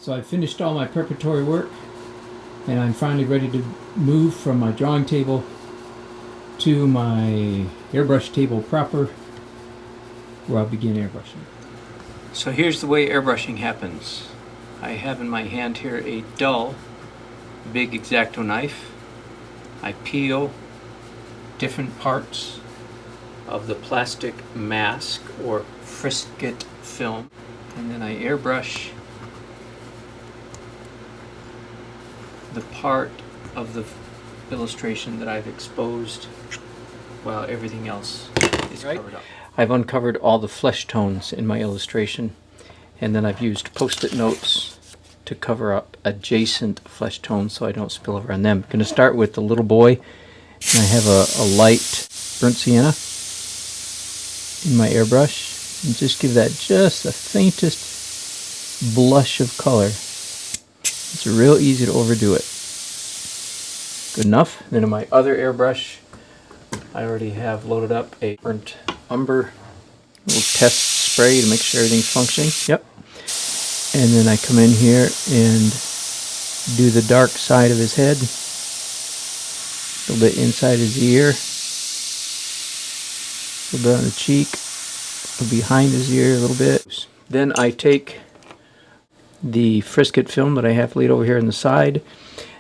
So I finished all my preparatory work, and I'm finally ready to move from my drawing table to my airbrush table proper, where I'll begin airbrushing. So here's the way airbrushing happens. I have in my hand here a dull, big X-Acto knife. I peel different parts of the plastic mask or frisket film, and then I airbrush the part of the illustration that I've exposed while everything else is covered up. I've uncovered all the flesh tones in my illustration, and then I've used post-it notes to cover up adjacent flesh tones so I don't spill over on them. I'm going to start with the little boy, and I have a light burnt sienna in my airbrush, and just give that just the faintest blush of color. It's real easy to overdo it. Good enough. Then in my other airbrush, I already have loaded up a burnt umber little test spray to make sure everything's functioning. Yep. And then I come in here and do the dark side of his head, a little bit inside his ear, a little bit on the cheek, behind his ear a little bit. Then I take the frisket film that I have laid over here on the side,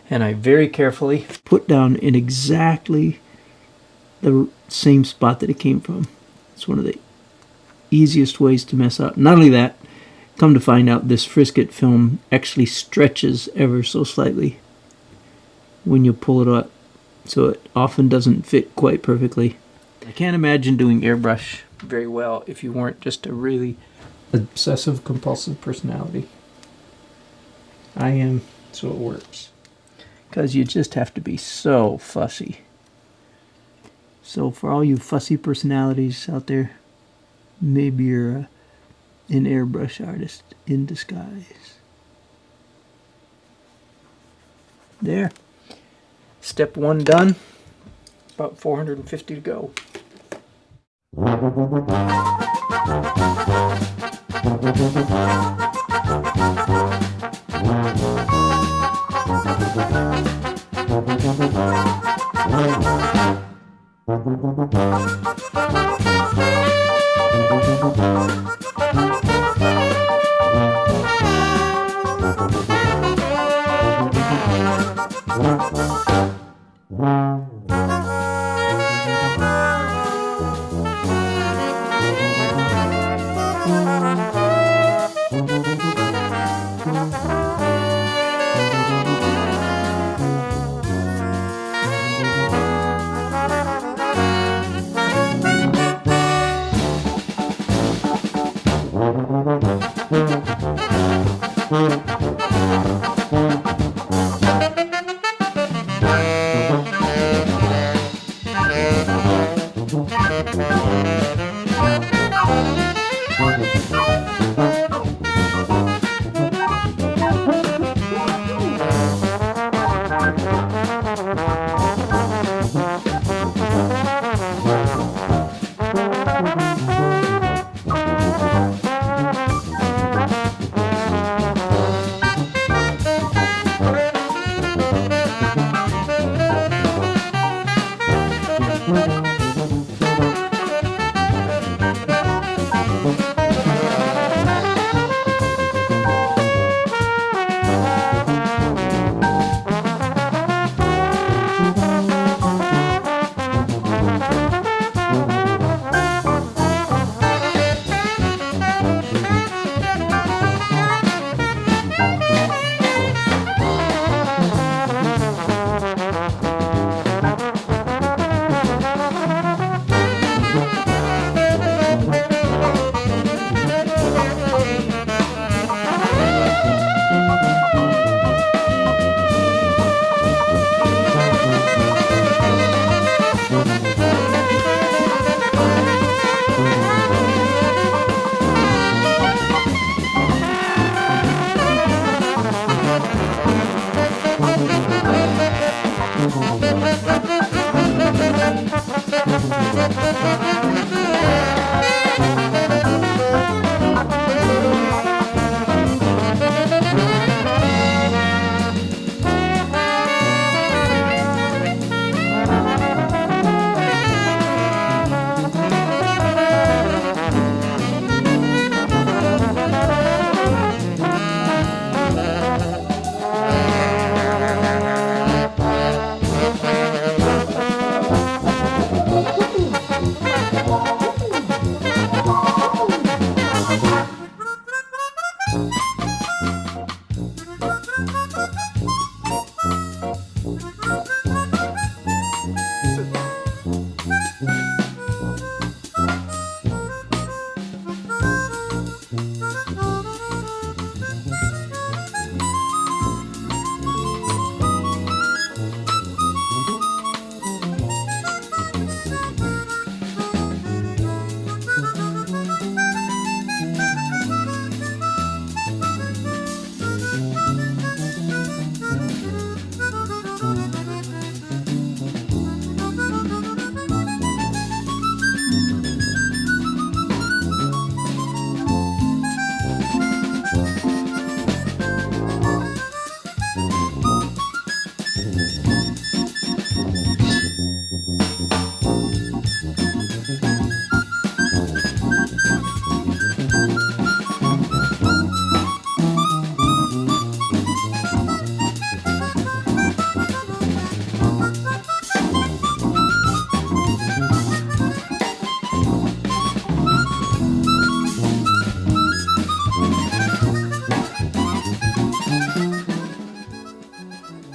and I very carefully put down in exactly the same spot that it came from. It's one of the easiest ways to mess up. Not only that, come to find out this frisket film actually stretches ever so slightly when you pull it up, so it often doesn't fit quite perfectly. I can't imagine doing airbrush very well if you weren't just a really obsessive compulsive personality. I am, so it works. Because you just have to be so fussy. So for all you fussy personalities out there, maybe you're an airbrush artist in disguise. There. Step 1 done. About 450 to go.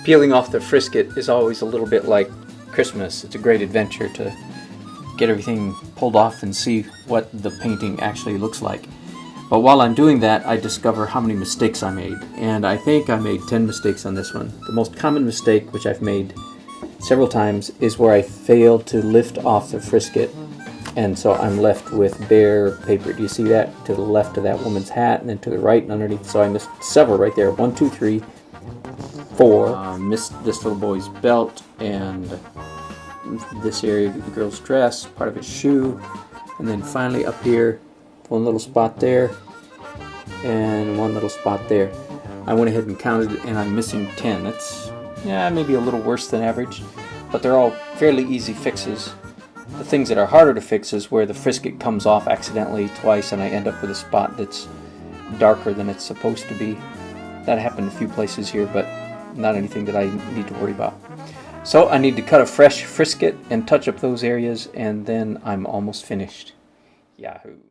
Peeling off the frisket is always a little bit like Christmas. It's a great adventure to get everything pulled off and see what the painting actually looks like. But while I'm doing that, I discover how many mistakes I made. And I think I made 10 mistakes on this one. The most common mistake, which I've made several times, is where I failed to lift off the frisket. And so I'm left with bare paper. Do you see that? To the left of that woman's hat, and then to the right and underneath. So I missed several right there. 1, 2, 3, 4. Missed this little boy's belt, and this area of the girl's dress, part of his shoe. And then finally up here, one little spot there, and one little spot there. I went ahead and counted, and I'm missing 10. That's, yeah, maybe a little worse than average, but they're all fairly easy fixes. The things that are harder to fix is where the frisket comes off accidentally twice and I end up with a spot that's darker than it's supposed to be. That happened a few places here, but not anything that I need to worry about. So I need to cut a fresh frisket and touch up those areas, and then I'm almost finished. Yahoo!